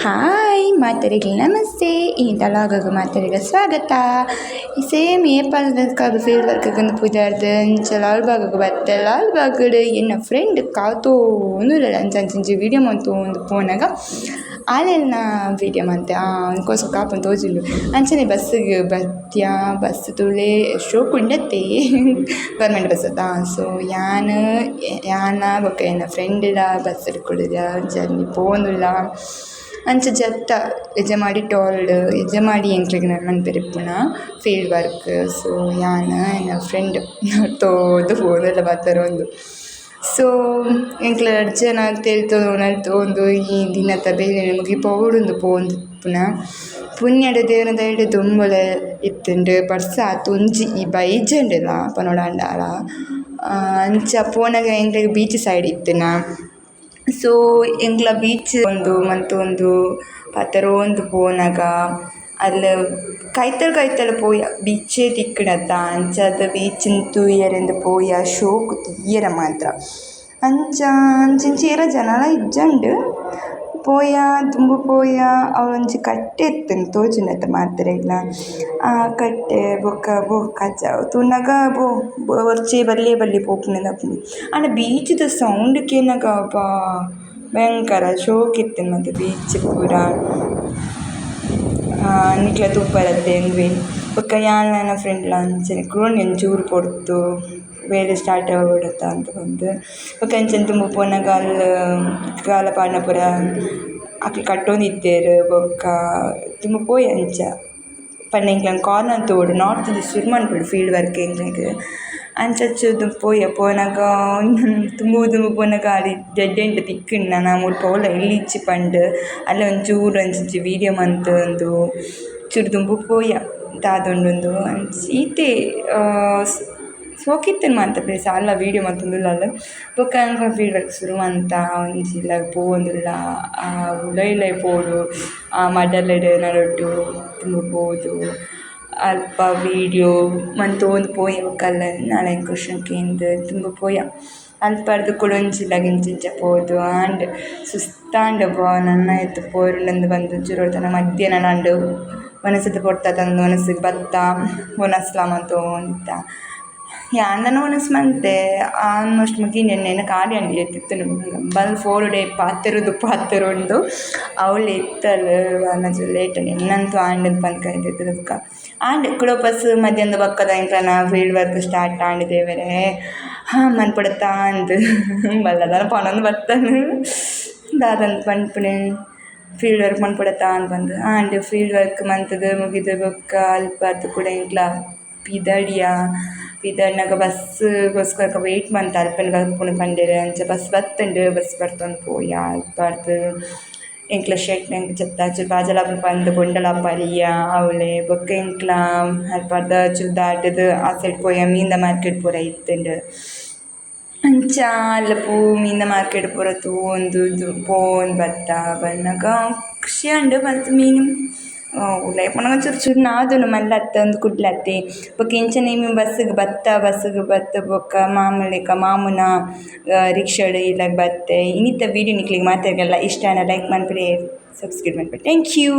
Hi ಮಾತರಿಗೆ ನಮಸ್ತೆ ಇಂಥ ಲಾಗಾಗ ಮಾತರಿಗೆ ಸ್ವಾಗತ. ಸೇಮ್ ಏಪಾಲ್ದಕ್ಕಾಗ ಫೀಲ್ಡ್ ವರ್ಕ್ಗೆ ಪುಜಾರ್ದು ಅಂಚ ಲಾಲ್ಬಾಗ್ಗೆ ಬತ್ತೆ ಲಾಲ್ಬಾಗಡ್ ಎನ್ನ ಫ್ರೆಂಡ್ ಕಾತೋಂದು ಅಂಚಿ ವೀಡಿಯೋ ಮಂತೋಂದು ಪೋನಾಗ ಆಲೆಲ್ಲ ವೀಡಿಯೋ ಮಂತೆ ಅಂಕೋಸ್ಕರ ಕಾಪುಂಡು ತೋಜುಂಡು ಅಂಚನೆ ಬಸ್ಸಿಗೆ ಬತ್ಯ ಬಸ್ ತುಳೆ ಎಷ್ಟೋ ಕುಂಡತ್ತೆ ಗೌರ್ಮೆಂಟ್ ಬಸ್ ಸೊ ಯಾನ ಬೊಕ್ಕ ಎನ್ನ ಫ್ರೆಂಡ್ಲ ಬಸ್ ಹಿಡ್ಕೊಳಿದ ಜರ್ನಿ ಪೋಂದುಲ್ಲ ಅಂಚ ಜತ್ತ ಎಜಮಾಡಿ ಟೋಲ್ಡ್ ಎಜಮಾಡಿ ಎಂಕ್ಲೆಗ್ ಮನ್ಪೆರಿಪ್ಪುನ ಫೀಲ್ಡ್ ವರ್ಕ್. ಸೊ ಯಾನ ಎನ್ನ ಫ್ರೆಂಡ್ ತೋದು ಪೋಂದುಲ್ಲ ಬತ್ತರೊಂದು. ಸೊ ಎಂಕ್ಲ ಜನ ತೇಲ್ತೊಂದು ಈ ದಿನದ ಬೇರೆ ನಮಗೆ ಪೌಡುಂದು ಪೋಂದಿಪ್ಪುನ ಪುಣ್ಯಡ ದೇವನ ದಯಡೆ ದುಂಬುಲ ಇತ್ತುಂಡು ಬರ್ಸ ತುಂಜಿ ಈ ಬೈಜಂಡುಲ ಪನೋಡಾಂಡಾಲ ಅಂಚ ಪೋನಾಗ ಎಂಕ್ಲೆಗ್ ಬೀಚ್ ಸೈಡ್ ಇತ್ತುನ. ಸೊ ಎಂಕ್ಲ ಬೀಚ್ ಒಂದು ಪತರೊಂದು ಪೋನಾಗ ಅಲ್ಲ ಕೈತಲ್ ಪೋಯ ಬೀಚೇ ತಿಕ್ಕಡತ್ತ ಅಂಚಾದ ಬೀಚಿನ ತೂಯರೆಂದು ಪೋಯ ಶೋಕು ತೀಯರ ಮಾತ್ರ ಅಂಚಿಂಚೇರ ಜನಲ ಇಜ್ಜಂಡು ಪೋಯ ತುಂಬು ಪೋಯ ಅವೊಂಜಿ ಕಟ್ಟೆ ಇತ್ತುಂಡು ತೋಜುಂಡತ್ತ ಮಾತೆರೆಗ್ಲ ಆ ಕಟ್ಟೆ ಬೊಕ್ಕ ತೂನಗ ಒರ್ಚೆ ಬಲ್ಲೆ ಪೋಪುನದ ಆಂಡ ಬೀಚ್ದ ಸೌಂಡ್ ಕೇನಗ ಭಯಂಕರ ಶೋಕಿತ್ತು ಮತ್ತು ಬೀಚ್ ಪೂರ ನಿಕ್ಲ ತೂಪರತ್ತೆ ಎಂಗ್ವೆ ಬೊಕ್ಕ ಯಾನ್ ನನ್ನ ಫ್ರೆಂಡ್ಲ ಅಂಚನೆ ಕುರೋಂಡು ಒಂಚೂರು ಪೊರ್ತು ಬೇರೆ ಸ್ಟಾರ್ಟ್ ಆಗ್ಬಿಡತ್ತ ಅಂತ ಬಂದು ಬೊಕ್ಕ ಅಂಚನೆ ತುಂಬ ಪೋನಾಗ ಗಾಲ ಪಾಡ್ನ ಪೂರ ಅಕ್ಲು ಕಟ್ಟೊಂದಿತ್ತೇರು ಬೊಕ್ಕ ತುಂಬ ಪೋಯ ಅಂಚ ಪಂಡ ಎಂಕ್ಲೆನ ಕಾರ್ನರ್ ತೋಡು ನಾರ್ತ್ ಶುರು ಮನ್ಪುಡು ಫೀಲ್ಡ್ ವರ್ಕ್ ಎಂಕ್ಲೆಗ್ ಅಂಚಚ್ಚು ಪೋನಾಗ ತುಂಬ ಪೋನಾಗ ಅಲ್ಲಿ ಡೆಡ್ ಎಂಡ್ ತಿಕ್ಕುಂಡು ನಾನು ಮುಲ್ಪ ಪೋಲ ಇಳಿಚಿ ಪಂಡು ಅಲ್ಲ ಒಂಚೂರು ಅಂಚಿ ವೀಡಿಯೋ ಮಂತೊಂದು ಚೂರು ತುಂಬು ಪೋಯ ದಾದೊಂಡೊಂದು ಈತೆ ಸೋಕಿತ್ತೇನು ಮಂತ ಪ್ಲೇಸ್ ಅಲ್ಲ ವೀಡಿಯೋ ಮಂತೊಂದುಲ್ಲ ಬೊಕ್ಕ ಅಂಕ ಫೀಲ್ಡ್ ವರ್ಕ್ ಶುರು ಮಂತ ಒಂಜಿಲ್ಲ ಪೋವೊಂದುಲ್ಲ ಉಲೈ ಪೋಡು ಮಡಲೆಡ್ ನಡೊಟ್ಟು ತುಂಬ ಪೋದು ಅಲ್ಪ ವೀಡಿಯೋ ಮಂತೊಂದು ಪೋಯ ಬೊಕ್ಕಲ್ಲ ನಾಳೆ ಕ್ವಶನ್ಕೇಂದು ತುಂಬ ಪೋಯ ಅಲ್ಪರ್ದು ಕುಳೊಂಜಿಲ್ಲ ಗಿಂಚಿಂಚ ಪೋದು ಆಂಡ್ ಸುಸ್ತಾಂಡ್ ನನ್ನ ಎತ್ತು ಪೋರುಂಡು ಬಂದು ಚೂರು ಮಧ್ಯಾಹ್ನ ನಂಡು ಮನಸ್ಸು ಪೊಡ್ತಂದು ಮನಸ್ಸಿಗೆ ಬತ್ತ ಒನಸ್ಲ ಮಂತ ಯಾಂದನ ಒನಸ್ ಮಂತೆ ಆಲ್ಮೋಸ್ಟ್ ಮುಗಿನ ಎಣ್ಣೆನ ಕಾಡಿ ಅಂಡಿ ಎತ್ತಿತ್ತು ಬಲ್ 4 ಡೇ ಪಾತೆರುಂಡು ಅವಳು ಎತ್ತಲು ಅನ್ನೋದು ಲೇಟ್ ಎನ್ನಂತೂ ಆಂಡದು ಪಂದ್ಕ ಇದ್ದಿದ್ದು ಬೊಕ್ಕ ಆಂಡ್ ಕುಡೋಪಸ್ ಮಧ್ಯಾಹ್ನದ ಬಕ್ಕದ ಇಂಕನ ಫೀಲ್ಡ್ ವರ್ಕ್ ಸ್ಟಾರ್ಟ್ ಆಂಡಿದ್ದೇವೆ ಮನ್ಪಡುತ್ತಾ ಅಂದು ಬಲ್ಲದನ ಪಣೊಂದು ಬರ್ತಾನೆ ದಾದಂದು ಪನ್ಪುಣೆ ಫೀಲ್ಡ್ ವರ್ಕ್ ಮನ್ಪಡತ್ತಾ ಅಂತ ಬಂದು ಆಂಡ್ ಫೀಲ್ಡ್ ವರ್ಕ್ ಮಂತದು ಮುಗಿದು ಬೊಕ್ಕ ಅಲ್ಪರ್ದು ಕೂಡ ಇಂಕ್ಲ ಪಿದಡ್ನಾಗ ಬಸ್ಗೋಸ್ಕರ ವೆಯ್ಟ್ ಮಂತ ಅಲ್ಪನ ಬರ್ಪುನ ಪಂಡೆರ್ ಅಂಚ ಬಸ್ ಬತ್ತುಂಡು ಬಸ್ ಬರ್ತೊಂದು ಪೋಯ ಅಲ್ಪರ್ದು ಎಂಕ್ಲ ಶರ್ಟ್ ನಂಗೆ ಚೆತ್ತ ಚೂರು ಬಾಜಲಾಪು ಪಂದು ಬೊಂಡಲಾಪ ಅಲಿಯ ಅವಳೆ ಬೊಕ್ಕ ಎಂಕ್ಲ ಅಲ್ಪರ್ದ ಚೂರು ದಾಟದು ಆ ಸೈಡ್ ಪೋಯ ಮೀನ್ದ ಮಾರ್ಕೆಟ್ ಪೂರ ಇತ್ತುಂಡು ಅಂಚ ಅಲ್ಲ ಮೀನ್ದ ಮಾರ್ಕೆಟ್ ಪೂರ ತೂಂದು ಪೋಂದು ಬತ್ತ ಬನ್ನಾಗ ಖುಷಿ ಅಂಡು ಮತ್ತು ಮೀನು ಉಲೈ ಪನಗ ಚೂರು ನಾದನು ಮಲ್ಲತ್ತ ಒಂದು ಕುಡ್ಲತ್ತೆ ಬೊಕ್ಕ ಇಂಚನೆ ಬಸ್ಸಿಗೆ ಬತ್ತ ಬೊಕ್ಕ ಮಾಮೂನ ರಿಕ್ಷಾಡ್ ಇಲ್ಲ ಬತ್ತೆ ಇನ್ನಿತ್ತ ವೀಡಿಯೋ ನಿಕ್ಲಿಗೆ ಮಾತಾಡಲ್ಲ ಇಷ್ಟ ಲೈಕ್ ಮನ್ಪರೆ ಸಬ್ಸ್ಕ್ರೈಬ್ ಮನ್ಪರೆ ಥ್ಯಾಂಕ್ ಯು.